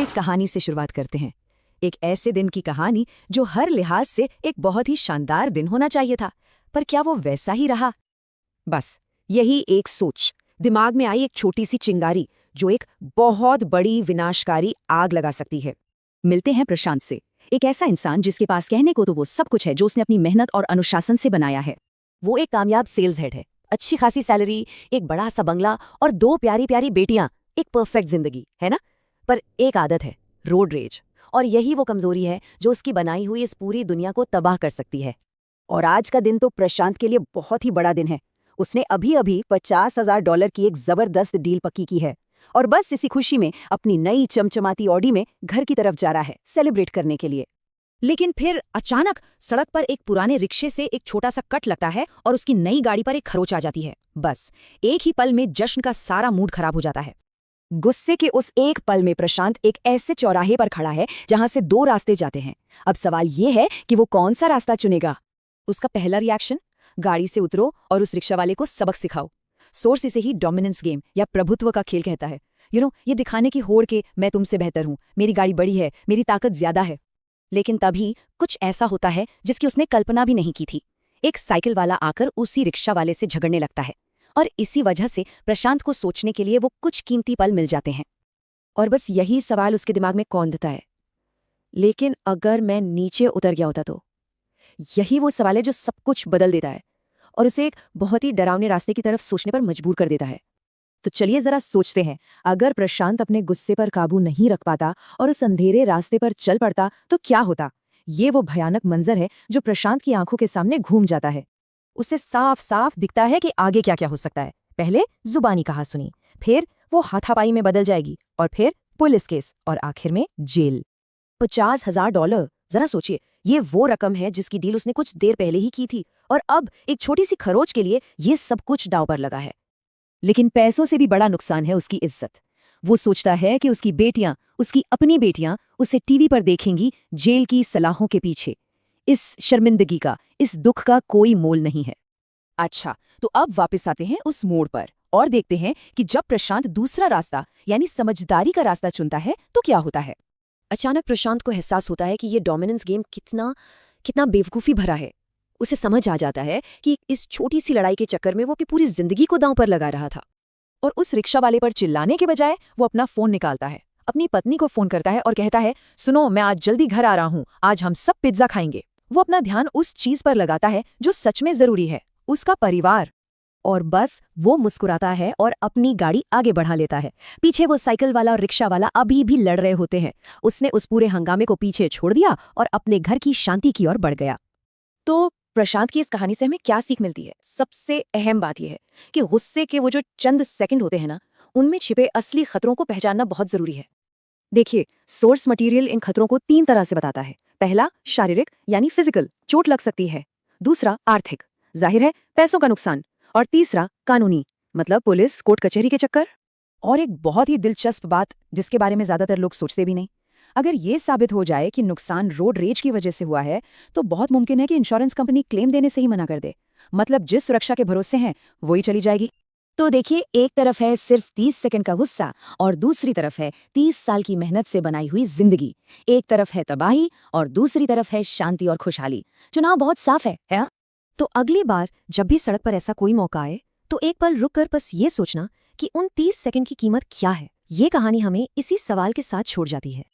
एक कहानी से शुरुआत करते हैं। एक ऐसे दिन की कहानी जो हर लिहाज से एक बहुत ही शानदार दिन होना चाहिए था, पर क्या वो वैसा ही रहा? बस यही एक सोच दिमाग में आई, एक छोटी सी चिंगारी जो एक बहुत बड़ी विनाशकारी आग लगा सकती है। मिलते हैं प्रशांत से, एक ऐसा इंसान जिसके पास कहने को तो वो सब कुछ है जो उसने अपनी मेहनत और अनुशासन से बनाया है। वो एक कामयाब सेल्स हेड है, अच्छी खासी सैलरी, एक बड़ा सा बंगला और 2 प्यारी प्यारी बेटियां, एक परफेक्ट जिंदगी है ना। पर एक आदत है, रोड रेज, और यही वो कमजोरी है जो उसकी बनाई हुई इस पूरी दुनिया को तबाह कर सकती है। और आज का दिन तो प्रशांत के लिए बहुत ही बड़ा दिन है। उसने अभी अभी $50,000 की एक जबरदस्त डील पक्की की है और बस इसी खुशी में अपनी नई चमचमाती ऑडी में घर की तरफ जा रहा है सेलिब्रेट करने के लिए। लेकिन फिर अचानक सड़क पर एक पुराने रिक्शे से एक छोटा सा कट लगता है और उसकी नई गाड़ी पर एक खरोच आ जाती है। बस एक ही पल में जश्न का सारा मूड खराब हो जाता है। गुस्से के उस एक पल में प्रशांत एक ऐसे चौराहे पर खड़ा है जहां से 2 रास्ते जाते हैं। अब सवाल ये है कि वो कौन सा रास्ता चुनेगा। उसका पहला रिएक्शन, गाड़ी से उतरो और उस रिक्शा वाले को सबक सिखाओ। सोर्स इसे ही डोमिनेंस गेम या प्रभुत्व का खेल कहता है। ये दिखाने की होड़ के मैं तुमसे बेहतर हूं, मेरी गाड़ी बड़ी है, मेरी ताकत ज्यादा है। लेकिन तभी कुछ ऐसा होता है जिसकी उसने कल्पना भी नहीं की थी। एक साइकिल वाला आकर उसी रिक्शा वाले से झगड़ने लगता है और इसी वजह से प्रशांत को सोचने के लिए वो कुछ कीमती पल मिल जाते हैं। और बस यही सवाल उसके दिमाग में कौंधता है, लेकिन अगर मैं नीचे उतर गया होता तो? यही वो सवाल है जो सब कुछ बदल देता है और उसे एक बहुत ही डरावने रास्ते की तरफ सोचने पर मजबूर कर देता है। तो चलिए जरा सोचते हैं, अगर प्रशांत अपने गुस्से पर काबू नहीं रख पाता और उस अंधेरे रास्ते पर चल पड़ता तो क्या होता। ये वो भयानक मंजर है जो प्रशांत की आंखों के सामने घूम जाता है। उसे साफ साफ दिखता है कि आगे क्या क्या हो सकता है। पहले जुबानी कहासुनी, फिर वो हाथापाई में बदल जाएगी, और फिर पुलिस केस, और आखिर में जेल। $50,000, जरा सोचिए, ये वो रकम है जिसकी डील उसने कुछ देर पहले ही की थी, और अब एक छोटी सी खरोच के लिए ये सब कुछ दांव पर लगा है। लेकिन पैसों से भी बड़ा नुकसान है उसकी इज्जत। वो सोचता है कि उसकी बेटियां, उसकी अपनी बेटियां उसे टीवी पर देखेंगी जेल की सलाहों के पीछे। इस शर्मिंदगी का, इस दुख का कोई मोल नहीं है। अच्छा, तो अब वापस आते हैं उस मोड़ पर और देखते हैं कि जब प्रशांत दूसरा रास्ता यानी समझदारी का रास्ता चुनता है तो क्या होता है। अचानक प्रशांत को एहसास होता है कि ये डोमिनेंस गेम कितना कितना बेवकूफ़ी भरा है। उसे समझ आ जाता है कि इस छोटी सी लड़ाई के चक्कर में वो अपनी पूरी जिंदगी को दांव पर लगा रहा था। और उस रिक्शा वाले पर चिल्लाने के बजाय वो अपना फोन निकालता है, अपनी पत्नी को फोन करता है और कहता है, सुनो, मैं आज जल्दी घर आ रहा हूँ, आज हम सब पिज्जा खाएंगे। वो अपना ध्यान उस चीज पर लगाता है जो सच में जरूरी है, उसका परिवार। और बस वो मुस्कुराता है और अपनी गाड़ी आगे बढ़ा लेता है। पीछे वो साइकिल वाला और रिक्शा वाला अभी भी लड़ रहे होते हैं। उसने उस पूरे हंगामे को पीछे छोड़ दिया और अपने घर की शांति की ओर बढ़ गया। तो प्रशांत की इस कहानी से हमें क्या सीख मिलती है? सबसे अहम बात यह है कि गुस्से के वो जो चंद सेकंड होते हैं ना, उनमें छिपे असली खतरों को पहचानना बहुत जरूरी है। देखिए, सोर्स मटेरियल इन खतरों को 3 तरह से बताता है। पहला, शारीरिक यानी फिजिकल, चोट लग सकती है। दूसरा, आर्थिक, जाहिर है पैसों का नुकसान। और तीसरा, कानूनी, मतलब पुलिस कोर्ट कचहरी के चक्कर। और एक बहुत ही दिलचस्प बात जिसके बारे में ज्यादातर लोग सोचते भी नहीं, अगर ये साबित हो जाए कि नुकसान रोड रेज की वजह से हुआ है तो बहुत मुमकिन है कि इंश्योरेंस कंपनी क्लेम देने से ही मना कर दे। मतलब जिस सुरक्षा के भरोसे हैं वही चली जाएगी। तो देखिए, एक तरफ है सिर्फ 30 सेकंड का गुस्सा और दूसरी तरफ है 30 साल की मेहनत से बनाई हुई जिंदगी। एक तरफ है तबाही और दूसरी तरफ है शांति और खुशहाली। चुनाव बहुत साफ है ना? तो अगली बार जब भी सड़क पर ऐसा कोई मौका आए तो एक पल रुक कर बस ये सोचना कि उन 30 सेकंड की कीमत क्या है। ये कहानी हमें इसी सवाल के साथ छोड़ जाती है।